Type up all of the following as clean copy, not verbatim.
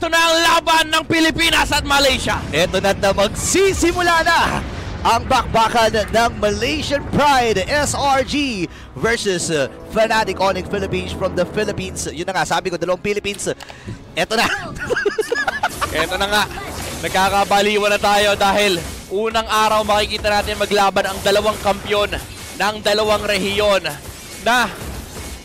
Ito na ang laban ng Pilipinas at Malaysia. Ito na magsisimula na ang bakbakan ng Malaysian Pride SRG versus Fnatic Onyx Philippines from the Philippines. Yun na nga, sabi ko, dalawang Philippines. Ito na. Ito na nga. Nagkakabaliwan na tayo dahil unang araw makikita natin maglaban ang dalawang kampyon ng dalawang rehiyon na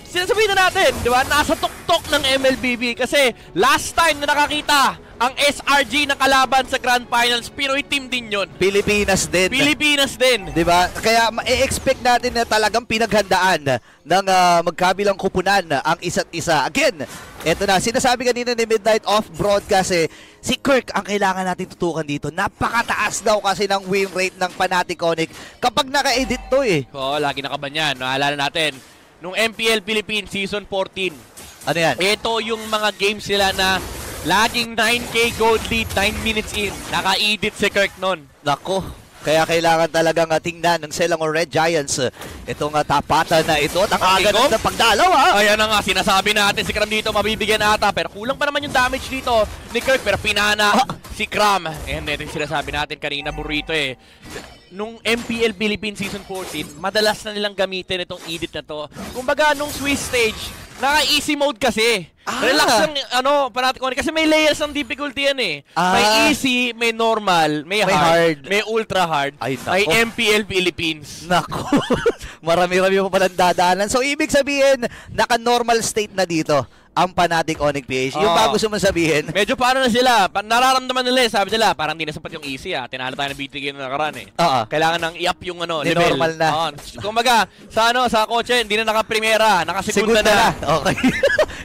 sinasabihin na natin, di ba? Nasa tuktok ng MLBB kasi last time na nakakita ang SRG na kalaban sa Grand Finals, Pinoy team din yun. Pilipinas din. Pilipinas din. Diba? Kaya ma-expect natin na talagang pinaghandaan ng magkabilang kupunan ang isa't isa. Again, eto na, sinasabi kanina ni Midnight Off Broadcast si Kirk ang kailangan natin tutukan dito. Napakataas daw kasi ng win rate ng Fnatic Onyx kapag naka-edit to Oo, lagi nakaban yan. Naalala natin, nung MPL Philippines Season 14. Ano yan? Ito yung mga games sila na laging 9K gold lead, 9 minutes in. Naka-edit si Kirk nun. Nako, kaya kailangan talagang tingnan ng Selangor Red Giants itong tapatan na ito at ang agad ng pagdalaw Ayan na nga, sinasabi natin si Cram dito mabibigyan ata pero kulang pa naman yung damage dito ni Kirk pero pinana si Cram. And ito yung sinasabi natin kanina, Burrito nung MPL Philippines Season 14, madalas na nilang gamitin itong edit na to. Kumbaga nung Swiss stage, naka-easy mode kasi. Relax ang Fnatic Onyx kasi may layers ng difficulty yan May easy, may normal, may hard, may ultra hard, may MPL Philippines. Nako. Marami-rami pa palang dadaanan. So ibig sabihin, naka-normal state na dito ang Fnatic Onyx PH. Yung bago gusto mong sabihin. Medyo paano na sila, nararamdaman nila sabi nila, parang hindi na sapat yung easy Tinalo tayo ng BTK na nakaraan Kailangan nang i-up yung level. Normal na. Kumbaga, sa kotse, hindi na naka-primera, naka-segunda na. Okay.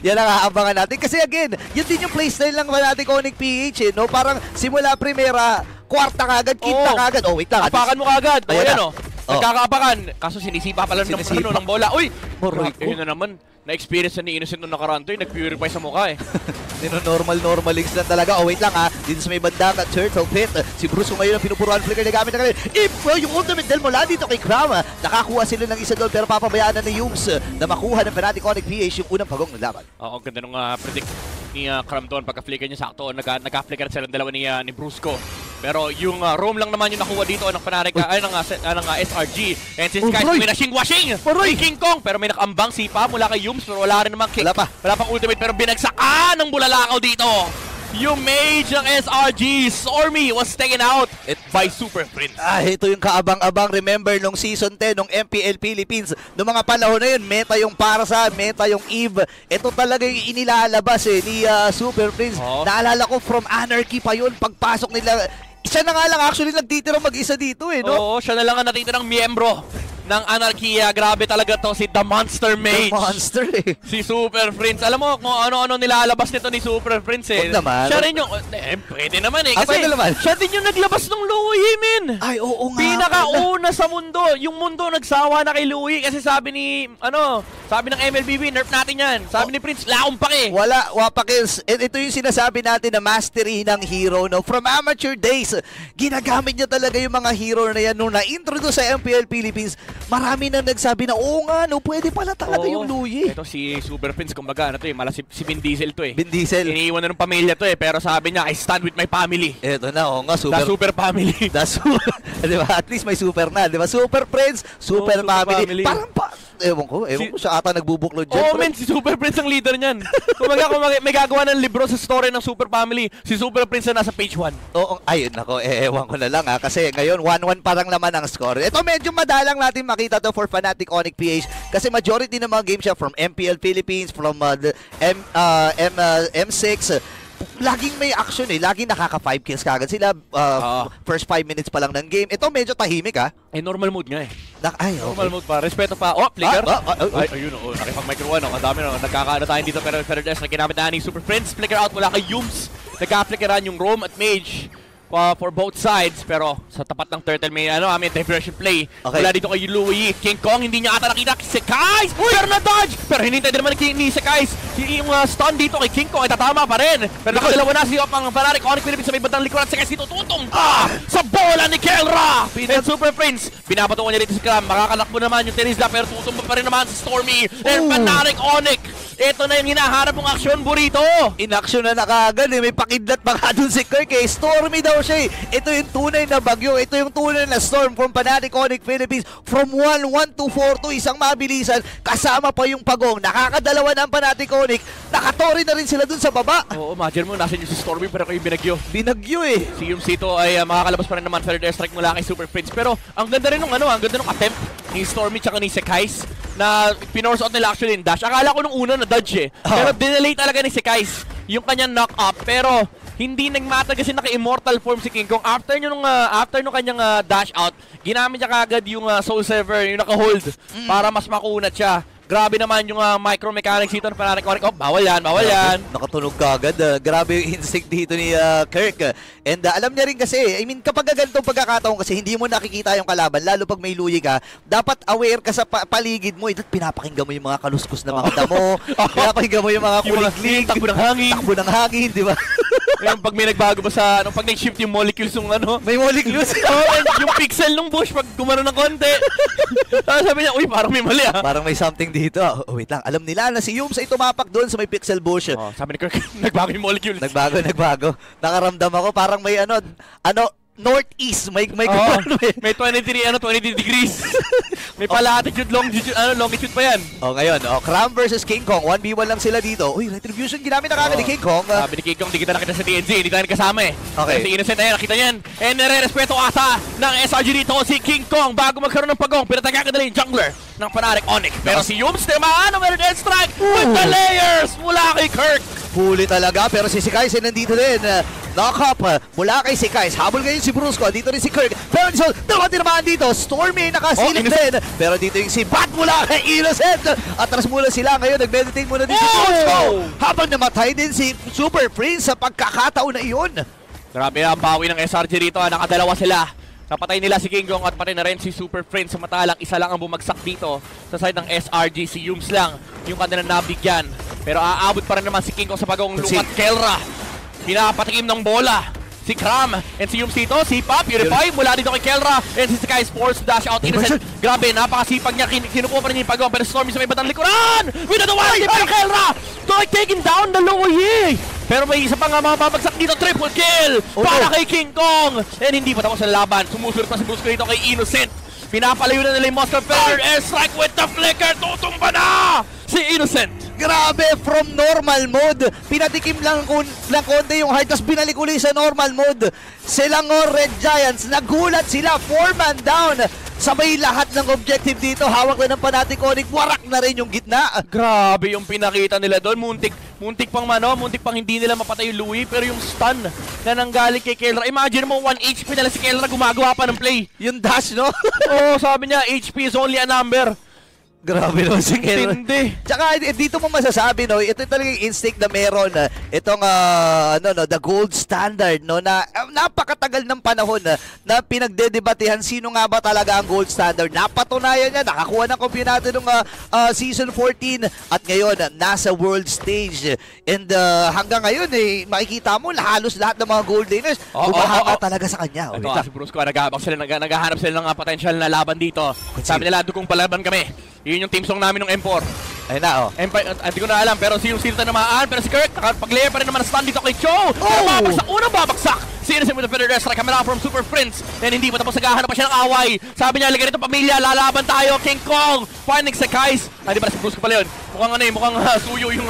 Yan ang aabangan natin. Kasi again, yun din yung playstyle ng Fnatic Onyx PH no? Parang simula primera, kwarta kagad, quinta kagad. Wait lang. Apakan mo kagad. Ayan nagkakaapakan. Kaso sinisipa pala ng bola. Uy! Yun na naman. Na-experience na ni Innocent nung nakaraan to nag-purify sa mukha Normal links lang talaga. Wait lang dito sa may bandang Turtle Pit. Si Bruce ngayon ang pinupuruan flicker na gamit na kanila. Yung ultimate del mula dito kay Cram. Nakakuha sila ng isa doon pero papabayaan na ni Yums na makuha ng Fnatic Onyx PH yung unang pagong ng laban. Oo, ganda nung predict ni Cram doon. Pagka-flicker niya sakto, nagka-flicker sila ng dalawa ni Brusco. Pero yung roam lang naman yung nakuha dito ng Fnatic, ng SRG. And since guys, may washing kay King Kong. Pero may nakambang sipa mula kay Yums. Pero wala rin naman kick. Wala pang ultimate pero binagsakan ng bulalakaw dito. Yung mage ng SRG, Stormy, was taken out by Super Prince. Ito yung kaabang-abang. Remember, nung Season 10, nung MPL Philippines, nung mga panahon na yun, meta yung Parsa, meta yung Eve. Ito talaga yung inilalabas ni Super Prince. Naalala ko, from Anarchy pa yun, pagpasok nila. Siya na nga lang actually nagtitira mag-isa dito no? Oo, siya na lang ang natitirang miyembro ng Anarchy. Grabe talaga to si The Monster Mage. The Monster Si Super Prince. Alam mo kung ano-ano nilalabas nito ni Super Prince naman. Siya rin yung, pwede naman kasi pwede naman. Siya din yung naglabas ng Louie, min. Ay, oo nga. Pinakauna sa mundo. Yung mundo nagsawa na kay Louie kasi sabi ng MLBB, nerf natin yan. Sabi ni Prince, laong pake. Wala, wapakils. Ito yung sinasabi natin na mastery ng hero, no? From amateur days, ginagamit niya talaga yung mga hero na yan. Nung na-introduce sa MPL Philippines, marami na nagsabi na, nga, pwede pala talaga yung Louie. Ito si Super Prince, kumbaga, mala si Vin Diesel to Vin Diesel. Iniiwan na ng pamilya to pero sabi niya, I stand with my family. Ito na, nga, The Super Family. Diba? At least may super na, diba? Super Prince, Super Family. Parang ewan ko siya ata nagbubuklod dyan. Si Super Prince ang leader niyan. Kung may gagawa ng libro sa story ng Super Family, si Super Prince na nasa page 1. Ayun ako, ewan ko na lang kasi ngayon 1-1 parang naman ang score. Ito medyo madalang natin makita to for Fnatic Onyx PH kasi majority ng mga games siya from MPL Philippines, from the M6. Laging may action laging nakaka 5 kills kagad sila first 5 minutes pa lang ng game. Ito medyo tahimik normal mode nga normal mode pa. Respeto pa. Flicker. Ayun nakipag-micro ang dami nagkakaano tayo dito pero Ferdes na ginamit na ni Super Prince. Flicker out mula kay Yums. Nagka-flickeran yung roam at mage for both sides pero sa tapat ng turtle may may diversion play. Wala dito kay Louie. King Kong hindi niya ata nakita si Sekais. Pero na-dodge! Pero hinintay din naman ni Sekais. Yung stun dito kay King Kong ay tatama pa rin. Pero nakadalawa na si ang Fnatic Onyx Philippines sa may bandang likuran. Sekais dito tutong sa bola ni Kelra. And Super Prince. Binabatungan niya dito si Cram. Makakalakbo naman yung Terizla pero tutumba pa rin naman si Stormy. And Fnatic Onyx Ito na yung hinaharap mong aksyon, Burrito. In-action na nakagad eh. May pakidlat pa nga dun si Kirk eh. Stormy daw siya eh. Ito yung tunay na bagyo. Ito yung tunay na storm from Fnatic Onyx Philippines. From 1-1 to 4-2, isang mabilisan. Kasama pa yung pagong. Nakakadalawa na ang Fnatic Onyx. Nakatori na rin sila dun sa baba. Oo, imagine mo, nasa si Stormy pero kayo binagyo. Binagyo eh. Si Yumsito ay makakalabas pa rin naman third airstrike mula kay Super Prince. Pero ang ganda rin nung ang ganda nung attempt ni Stormy tsaka ni Sekais na pinorse out nila actually in dash. Akala ko nung una na dodge eh. Pero dinelay talaga ni Sekais yung kanyang knock up. Pero hindi nagmatter kasi naka-immortal form si King Kong. After nung kanyang dash out, ginamit niya kagad yung Soul Server, yung naka-hold para mas makunat siya. Grabe naman yung micro-mechanics dito ng Fnatic Onyx. Oh, bawal yan, bawal yan. Nakatunog ka agad. Grabe yung instinct dito ni Kirk. And alam niya rin kasi, I mean, kapag ganitong pagkakataon kasi hindi mo nakikita yung kalaban, lalo pag may luyi ka, dapat aware ka sa paligid mo. Pinapakinggan mo yung mga kaluskus na mga damo, pinapakinggan mo yung mga kuliglig, takbo ng hangin. Takbo ng hangin, di ba? Ngayon, pag may nagbago ba sa, pag nag-shift yung molecules yung may molecules. yung pixel ng bush, pag gumano ng konti. Sabi niya, uy, parang may mali Parang may something dito. Oh, wait lang. Alam nila na si Yums ay tumapak doon sa may pixel bush. Sabi ni Kirk, nagbago yung molecules. Nagbago. Nakaramdam ako parang may northeast, may 23 degrees. May latitude, longitude pa yan. Ngayon, Cram versus King Kong. 1v1 lang sila dito. Uy, Retribution ginamit na kagad ni King Kong. Sabi ni King Kong, di kita nakita sa TNG, hindi tayo kasama eh. Okay. Si Innocent na yan, nakita niyan. And nare-respeto ata ng SRG dito si King Kong bago magkaroon ng pagong. Pinatagakad na yung jungler ng Fnatic Onyx. Pero si Yums, naman, meron death strike with the layers mula kay Kirk. Huli talaga, pero si Sekais ay nandito din. Knock up mula kay Sekais. Habol ngayon si Brusco. Dito rin si Kirk. Pero dalawa tinamaan dito. Stormy nakasilip din. Pero dito yung si Bat mula kay Innocent. Atras mula sila ngayon. Nag-meditate muna din si Brusco. Habang namatay din si Super Prince sa pagkakataon na iyon. Grabe ang bawi ng SRG rito. Nakadalawa sila. Napatay nila si King Kong at patay na rin si Super Prince. Samantalang isa lang ang bumagsak dito sa side ng SRG. Si Yums lang yung kanilang nabigyan. Pero aabot pa rin naman si King Kong sa bagong lukat. Kelra, pinapatikim ng bola. Si Cram and si Yums dito. Si Pop, Purify mula dito kay Kelra. And si Sky Sports dash out. Innocent. Grabe, napakasipag niya. Kinukuha pa rin yung pagawang. Pero Stormy sa may batang likuran. With the one, pero Kelra taking down the lower Yi. Pero may isa pa nga mababagsak dito. Triple kill para kay King Kong. And hindi pa tapos sa laban. Sumusunod pa si Brusco dito kay Innocent. Pinapalayo na nila yung Moscow Feather. Airstrike with the flicker. Tutumba na si Innocent. Grabe, from normal mode. Pinatikim lang konti yung height, tapos binalik uli sa normal mode. Silang Red Giants, nagulat sila. 4-man down. Sabay lahat ng objective dito. Hawak na ng Fnatic Onyx. Warak na rin yung gitna. Grabe yung pinakita nila doon. Muntik pang hindi nila mapatay yung Louie. Pero yung stun na nanggaling kay Kelra. Imagine mo, 1 HP na lang si Kelra gumagawa pa ng play. Yung dash, no? Oo, sabi niya, HP is only a number. Grabe naman si Kelra. Hindi. Tsaka dito mo masasabi, no, ito talaga yung instinct na meron. Itong the gold standard, no, na napakatagal ng panahon na pinagdedebatehan sino nga ba talaga ang gold standard. Napatunayan niya, nakakuha ng kampeonato ng season 14 at ngayon nasa world stage. And hanggang ngayon makikita mo halos lahat ng mga gold laners humahanga talaga sa kanya. Ito si Brusco, naghahanap sila ng potential na laban dito. Sabi nila, dugong palaban kami. Yun yung team song namin ng M4. Ayun na, hindi ko na alam, pero si yung Silta namaan. Pero si Kirk, nakapag-layer pa rin naman na stun dito kay Cho. Pero babagsak, unang babagsak. Si Innocent with the Feather Strike, camera from Super Prince. And hindi pa tapos naghahanap pa siya ng away. Sabi niya, lagyan ito pamilya, lalaban tayo. King Kong, finding Sekais. Hindi pala si Brusco pala yun. Mukhang suyo yung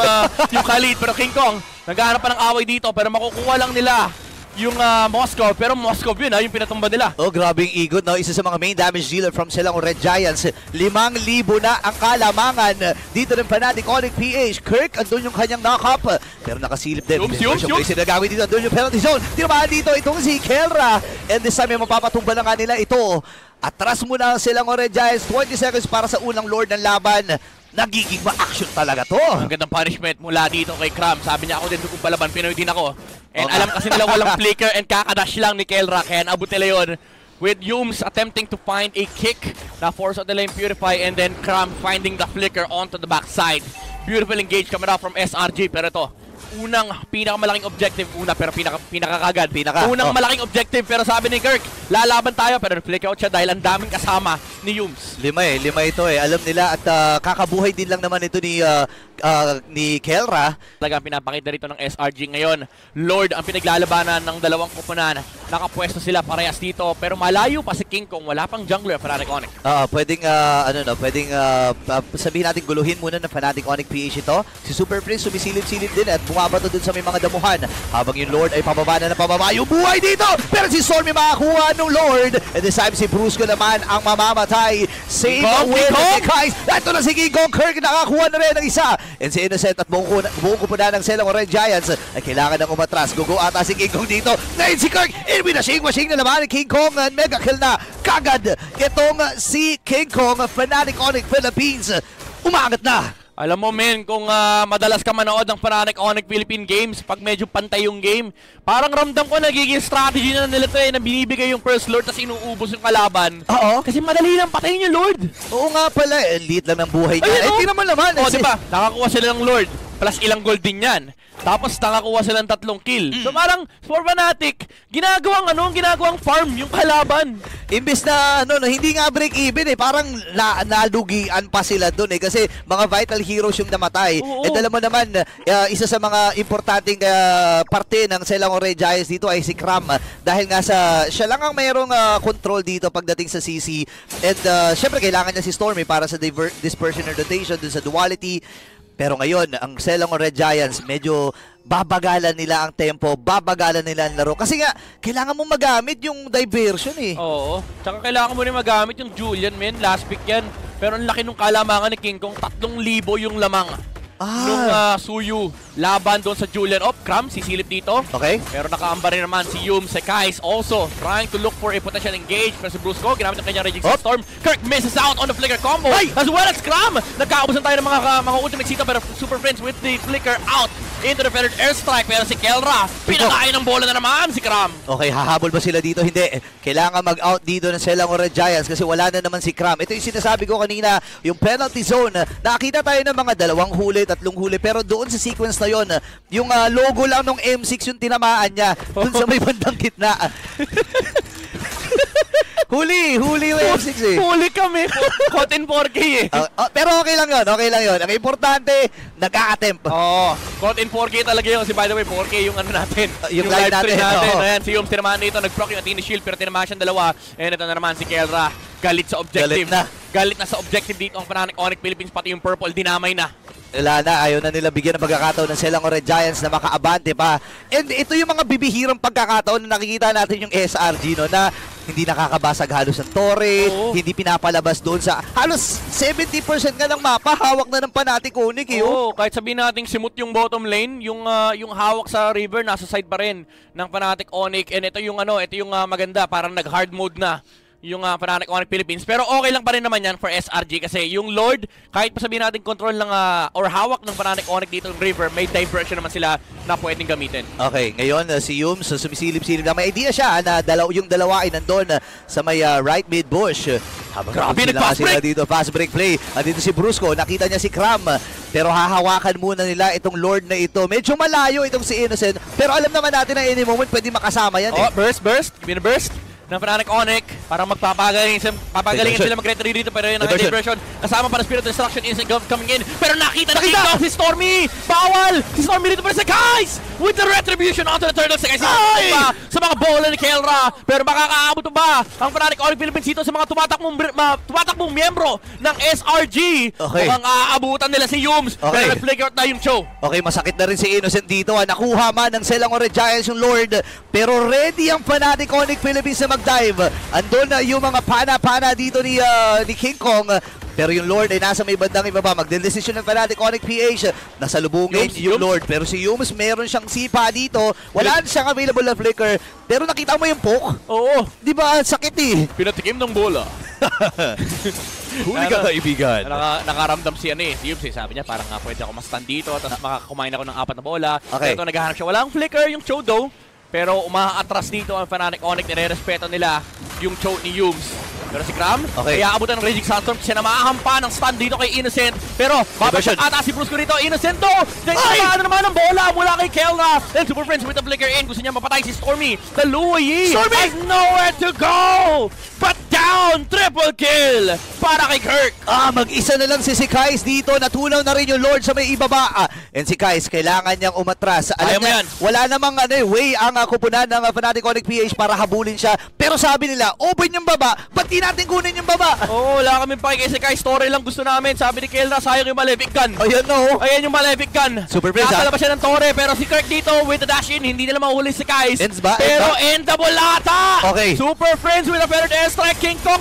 Khalid. Pero King Kong, naghahanap pa ng away dito. Pero makukuha lang nila yung Moscow, pero Moscow yun yung pinatumba nila. Grabe yung igot, no? Isa sa mga main damage dealer from silang Red Giants. 5,000 na ang kalamangan dito ng Fnatic Onyx PH. Kirk, andun yung kanyang knock-up. Pero nakasilip din. Yums. Sinagawin dito, andun yung penalty zone. Tinamaan dito itong si Kelra. And this time, mapapatumba na nga nila ito. Atras muna silang Red Giants. 20 seconds para sa unang Lord ng laban. Nagiging ma-action talaga to. Ang gandang punishment mula dito kay Cram. Sabi niya, ako din kung palaban, Pinoy din ako. And alam kasi nila walang flicker and kakadash lang ni Kelra. Kaya naabot nila yun. With Yums attempting to find a kick na force out nila yung Purify and then Cram finding the flicker onto the backside. Beautiful engage camera from SRG. Pero ito, unang pinakamalaking objective. Unang malaking objective. Pero sabi ni Kirk, lalaban tayo. Pero flicker out siya dahil ang daming kasama ni Yums. 5 ito eh. Alam nila at kakabuhay din lang naman ito ni Kelra. Talagang pinapakita rito ng SRG ngayon. Lord ang pinaglalabanan ng dalawang kupunan. Nakapwesto sila parehas dito pero malayo pa si King Kong. Wala pang jungler Fnatic Onyx. Pwedeng sabihin natin guluhin muna ng Fnatic Onyx PH ito. Si Super Prince sumisilip-silip din at bumabato dun sa may mga damuhan. Habang yung Lord ay pababa na pababa yung buhay dito. Pero si Stormy makakuha ng Lord. And this time si Brusco naman ang mamamatay. Save away na si Kais. Ito na si King Kong. Kirk nakakuha na rin ng isa. And si Innocent at buong kupunan ng Selang Orange Giants ay kailangan ng umatras. Gugo ata si King Kong dito. Ngayon si Kirk. Washing na naman ni King Kong. Mega kill na kagad. Itong si King Kong. Fnatic Onyx Philippines. Umangat na. Alam mo men, kung madalas ka manood ng Fnatic Onyx Philippine Games, pag medyo pantay yung game, parang ramdam ko nagiging strategy na nila ito na binibigay yung first Lord tapos inuubos yung kalaban. Oo. Kasi madali lang patayin yung Lord. Oo nga pala, elite lang ng buhay niya. Tingnan mo naman. Diba? Nakakuha sila ng Lord, plus ilang gold din yan. Tapos nakakuha silang 3 kill. So parang for Fnatic, ginagawang farm yung kalaban. Imbis na hindi nga break even parang nalugian pa sila doon kasi mga vital heroes yung namatay. At alam mo naman, isa sa mga importanteng parte ng Selang Orange Giants dito ay si Cram dahil nga siya lang ang mayroong control dito pagdating sa CC. And syempre kailangan niya si Stormy para sa dispersion or rotation dun sa duality. Pero ngayon, ang Selang Orange Giants, medyo babagalan nila ang tempo, babagalan nila ang laro. Kasi nga, kailangan mo magamit yung diversion eh. Oo. Tsaka kailangan mo rin magamit yung Julian, men. Last pick yan. Pero ang laki nung kalamangan ni King Kong, 3,000 yung lamang. Nung Suyu, laban doon sa Julian. Cram, sisilip dito. Okay. Pero nakaamba rin naman si Yum Sekais also trying to look for a potential engage. Pero si Brusco, ginamit ang kanyang Raging Storm. Kirk misses out on the flicker combo. As well as Cram. Nagkaubusan tayo ng mga ultimates dito pero Super Friends with the flicker out into the feathered airstrike. Pero si Kelra, pinakain ng bola na naman si Cram. Okay, hahabol ba sila dito? Hindi. Kailangan mag-out dito ng Selang Orange Giants kasi wala na naman si Cram. Ito yung sinasabi ko kanina, yung penalty zone. Nakakita tayo ng mga 2 huli, 3 huli. Pero doon sa sequence na yon, yung logo lang ng M6 yung tinamaan niya. Doon sa may bandang gitna. Huli yung M6 eh. Huli kami. Caught in 4K eh. Pero okay lang yun. Ang importante, nag-a-attempt. Caught in 4K talaga yun. By the way, 4K yung natin. Yung live natin. Ayan, si Yums tinamaan dito. Nag-proc yung Athena Shield pero tinamaan siyang 2. And ito na naman si Kelra. Galit sa objective. Galit na sa objective dito ang Fnatic Onyx Philippines. Pati yung purple, dinamay na. Wala na, ayaw na nila bigyan ng pagkakataon ng Selang Orange Giants na makaabante pa. And ito yung mga bibihirang pagkakataon na nakikita natin yung SRG na hindi nakakabasag halos ng torre, hindi pinapalabas doon sa halos 70% nga ng mapa, hawak na ng Fnatic Onyx eh. Kahit sabihin natin simut yung bottom lane, yung hawak sa river nasa side pa rin ng Fnatic Onyx. And ito yung maganda, parang nag-hard mode na yung Fnatic Onyx Philippines. Pero okay lang pa rin naman yan for SRG kasi yung Lord, kahit pa sabihin natin control ng or hawak ng Fnatic Onyx dito ng river, may diversion naman sila na pwedeng gamitin. Okay, ngayon si Yums sumisilip-silip na may idea siya na yung dalawa ay nandun sa may right mid bush. Grabe, nag-fast break! Dito, fast break play. At dito si Brusco, nakita niya si Cram. Pero hahawakan muna nila itong Lord na ito. Medyo malayo itong si Innocent. Pero alam naman natin na any moment pwede makasama yan burst. Give me the burst ng Fnatic Onyx. Parang magpapagalingin sila mag-retry dito pero yun ang diversion. Kasama para Spirit of Destruction Instant coming in. Pero nakita na si Stormy! Bawal! Si Stormy dito para sa Kais! With the retribution onto the turtle. Sa sa mga bola ni Kelra. Pero makakaabot ba ang Fnatic Onyx Philippines dito sa mga tumatakbong miyembro ng SRG? Mukhang aabutan nila si Yums. Pero nag-flicker out na yung show. Okay, masakit na rin si Innocent dito. Nakuha man ng Selang Orange Giants yung Lord. Pero ready ang Fnatic Onyx Philippines na mag-dive. Andun na yung mga pana-pana dito ni King Kong. Pero yung Lord ay nasa may bandang ibaba. Magdedesisyon ng Fnatic Onyx PH. Nasalubungin yung Lord. Pero si Yums meron siyang sipa dito. Wala siyang available na flicker. Pero nakita mo yung poke? Oo. Di ba? Sakit eh. Pinatikim ng bola. Huli ka kaibigan. Nakaramdam si Yums eh. Sabi niya parang pwede ako ma-stand dito. Tapos makakakumain ako ng 4 na bola. Okay. Ito naghahanap siya. Walang flicker yung Chodo. Pero umaatras dito ang Fnatic Onyx. Nire-respeto nila yung choke ni Yums. Pero si Cram, Okay. kaya abutan ng Raging Sandstorm kasi na maahampa ng stun dito kay Innocent. Pero babasyak ata si Brusco dito. Innocent to! Then naman ang bola mula kay Kelna. Then Super Friends with the flicker in. Gusto niya mapatay si Stormy. The Luyi has nowhere to go! But down! Triple kill! Para kay Kirk! Mag-isa na lang si Kais dito. Natunaw na rin yung Lord sa may ibaba. And si Kais, kailangan niyang umatras. Ayaw mo niya, yan. wala namang way ang kupunan ng Fnatic Onyx PH para habulin siya. Pero sabi nila, open yung baba. Ba't di natin kunin yung baba? Oo, wala kami pa kay Kais. Story lang gusto namin. Sabi ni Kelna, sayang yung Malefic Gun. Ayan no. Ayan yung Malefic Gun. Super Prince, Nakalabas siya ng Torre, pero si Kirk dito with the dash in, hindi nila mahuli si Kais. Ends ba? Pero endable ata! Okay. Super Friends with a feathered airstrike, King Kong.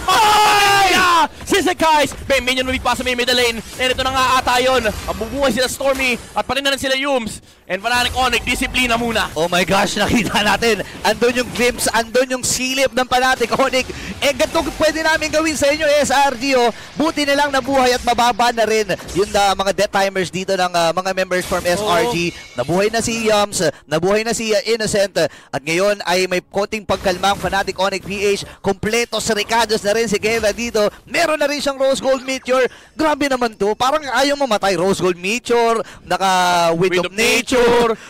Si Kais! May minion movie pa sa may middle lane. And ito na nga ata yun. Mabubuhay sila Stormy at pati na rin sila Yums. And Fnatic Onyx, disiplina muna. Oh my gosh, nakita natin. Andun yung glimpse, andun yung silip ng Fnatic Onyx. Ganito pwede namin gawin sa inyo, SRG. Buti na lang nabuhay at mababa na rin yung mga death timers dito ng mga members from SRG. Nabuhay na si Yums, nabuhay na si Innocent. At ngayon ay may konting pagkalmang Fnatic Onyx PH. Kompleto sa Ricados na rin si Kela dito. Meron na rin siyang Rose Gold Meteor. Grabe naman to. Parang ayaw mamatay. Rose Gold Meteor, naka Wind of Nature.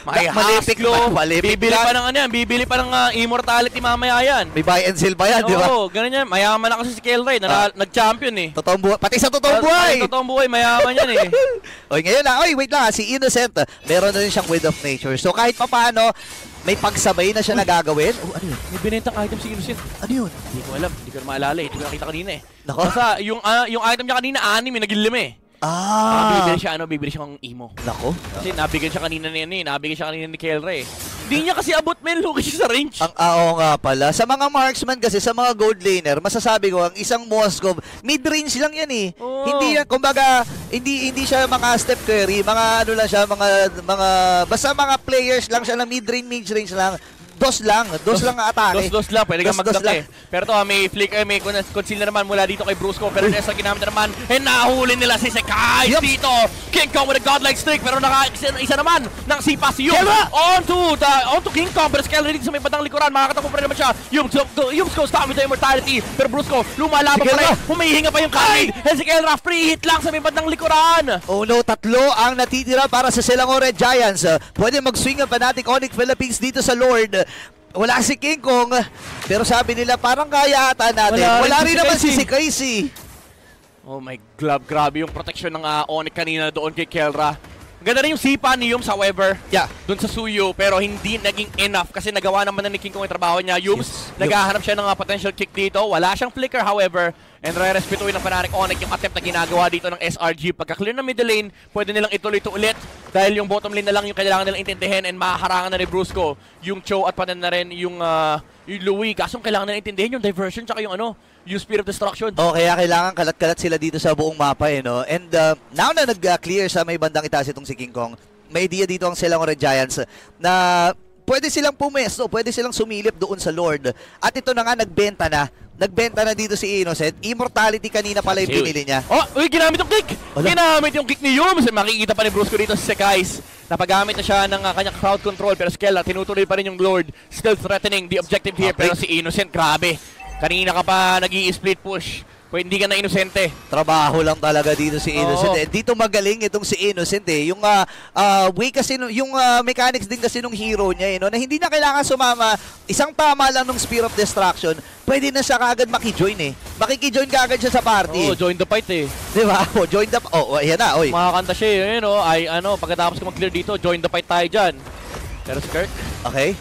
May Malefic Haslo. Malefic Bibili Gun. pa ng ano yan. Bibili pa ng Immortality mamaya yan. May buy and sell pa yan, di ba? Oo, ganun yan. Mayaman na kasi si Kelray. Nag-champion eh. Totoong buhay. Pati sa totoong buhay. Totoong buhay, mayaman yan eh. Oy, ngayon na. Oy, wait lang. Si Innocent, meron na rin siyang Wind of Nature. So kahit pa paano, may pagsabay na siya nagagawin. Oh, ano yun? May binentang item si Innocent. Ano yun? Hindi ko alam. Hindi ko na maalala eh. Hindi ko nakita kanina eh. Nako. Basta yung item niya kanina, 6 eh. Naging 5 eh. Bibili siya ng emo. Nako. Kasi nabigyan siya kanina ni Kelray. Hindi niya kasi abot, men. Lugi siya sa range. Oo nga pala. Sa mga marksman kasi, sa mga gold laner, masasabi ko, ang isang Moskov, mid-range lang yan eh. Oo. Hindi yan, kumbaga, hindi siya mga step curry, mga ano lang siya, basta mga players lang siya na mid-range, mid-range lang. Dos lang ang atake. Dos lang, pwede kang Dos mag-duck lang. eh. Pero to, may flick, may conceal na naman mula dito kay Brusco. Pero Nessa ginamit na naman, nahuli nila si Kais dito. King Kong with a godlike streak, pero isa naman ng sipa si Yums. On to King Kong, pero Skelly dito sa may bandang likuran, makakatakbo pa rin naman siya. Yums goes down with the immortality, pero Brusco lumalaban pa rin. Humihinga pa yung Khalid. And si Kelra, free hit lang sa may bandang likuran. Oh no, 3 ang natitira para sa Selangor Red Giants. Pwede mag-swing ang Fnatic Onyx Philippines dito sa Lord. Wala si King Kong, pero sabi nila parang kaya ata natin. Wala rin naman si Casey. Oh my God, grabe yung protection ng Onyx kanina doon kay Kelra. Ganda rin yung sipa ni Yums, however, doon sa Suyo, pero hindi naging enough kasi nagawa naman na ni King Kong yung trabaho niya. Yums, naghahanap siya ng potential kick dito. Wala siyang flicker, however, and re-respetuin ng Fnatic Onyx yung attempt na ginagawa dito ng SRG. Pagka-clear ng middle lane, pwede nilang ituloy ito ulit dahil yung bottom lane na lang yung kailangan nilang intindihin and mahaharangan na ni Brusco yung Cho at pati na rin yung Louis. Kasong kailangan nilang intindihin yung diversion tsaka yung yung Spear of Destruction. Kaya kailangan kalat-kalat sila dito sa buong mapa no? And now na nag-clear sa may bandang itaas itong si King Kong, may idea dito ang Selangor Red Giants na pwede silang pumesto, pwede silang sumilip doon sa Lord. At ito na nga, nagbenta na dito si Innocent. Immortality kanina pala yung pinili niya. Ginamit yung kick! Ginamit yung kick ni Yums. Makikita pa ni Brusco dito si Kais. Napagamit na siya ng kanyang crowd control, pero Skella tinutuloy pa rin yung Lord. Still threatening the objective here, pero si Innocent, grabe. Kanina ka pa nag-i-split push. Pwede hindi ka na inosente. Trabaho lang talaga dito si Innocent. Dito magaling itong si Innocent Yung way kasi, yung mechanics din kasi nung hero niya na hindi na kailangan sumama. Isang tama lang ng Spear of Destruction, pwede na siya kaagad makijoin Makikijoin kaagad siya sa party. Join the fight eh. Diba? Join the... ayan na, oy. Makakanta siya pagkatapos ko mag-clear dito, join the fight tayo dyan. Pero si Kirk,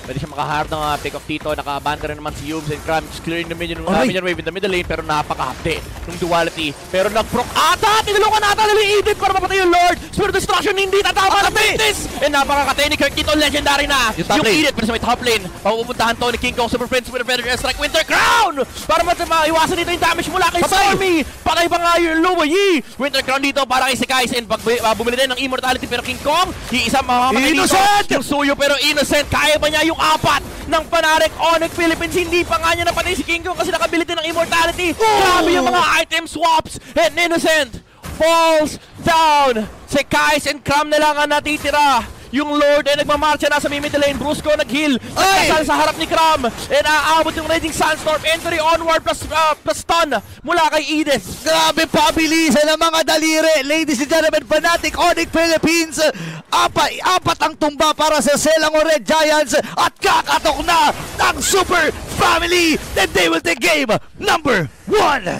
pwede siya makaharap ng pick-off dito. Naka-ban ka rin naman si Yums and Cram. Just clearing the minion wave in the middle lane. Pero napaka-hapte ng duality. Pero nag-proc ata! Tinulungan ata nila yung Edith para mapatay yung Lord. Spirit Destruction hindi tatama ng Ventus! And napaka-kate ni Kirk dito. Legendary na yung Edith. Pero sa may top lane, papupuntahan to ni King Kong. Super Friends with a better strike. Winter Crown! Para maiwasan dito yung damage mula kay Stormy. Patay pa nga yung Luoyi. Winter Crown dito para kay Kais. And bumili din ng Immortality. Pero King Kong, iisa makamatay dito. Yung Suyo pero Innocent, kaya ba niya yung 4 ng Fnatic Onyx Philippines? Hindi pa nga niya napatay si King Kong kasi nakabili din ng Immortality. Grabe yung mga item swaps. And Innocent falls down. Si Kais and Cram na lang ang natitira. yung Lord ay nagmamarcha na sa middle lane. Brusco nag-heal. Nagkasal sa harap ni Cram. And aabot yung Raging Sandstorm. Entry onward plus stun mula kay Edith. Grabe pabilisan ng mga daliri. Ladies and gentlemen, Fnatic Onyx Philippines. Apat ang tumba para sa Selangor Red Giants. At kakatok na ng Super Family. Then they will take game number 1.